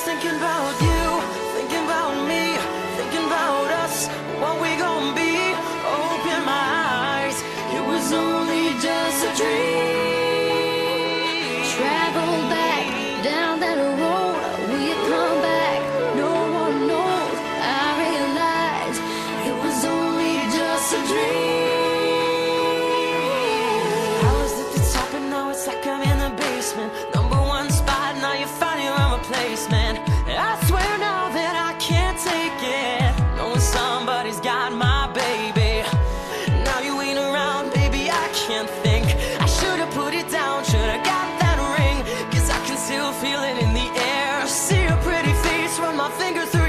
thinking about you, thinking about me, thinking about us, what we gon' be. Open my eyes, it was only just a dream. Travel back down that road, will you come back? No one knows. I realize it was only just a dream. I was at the top and now it's like I'm in the basement. Number one spot, now you're finding your replacement. I swear now that I can't take it, knowing somebody's got my baby. Now you ain't around, baby, I can't think. I should've put it down, should've got that ring, 'cause I can still feel it in the air. See your pretty face, run my finger through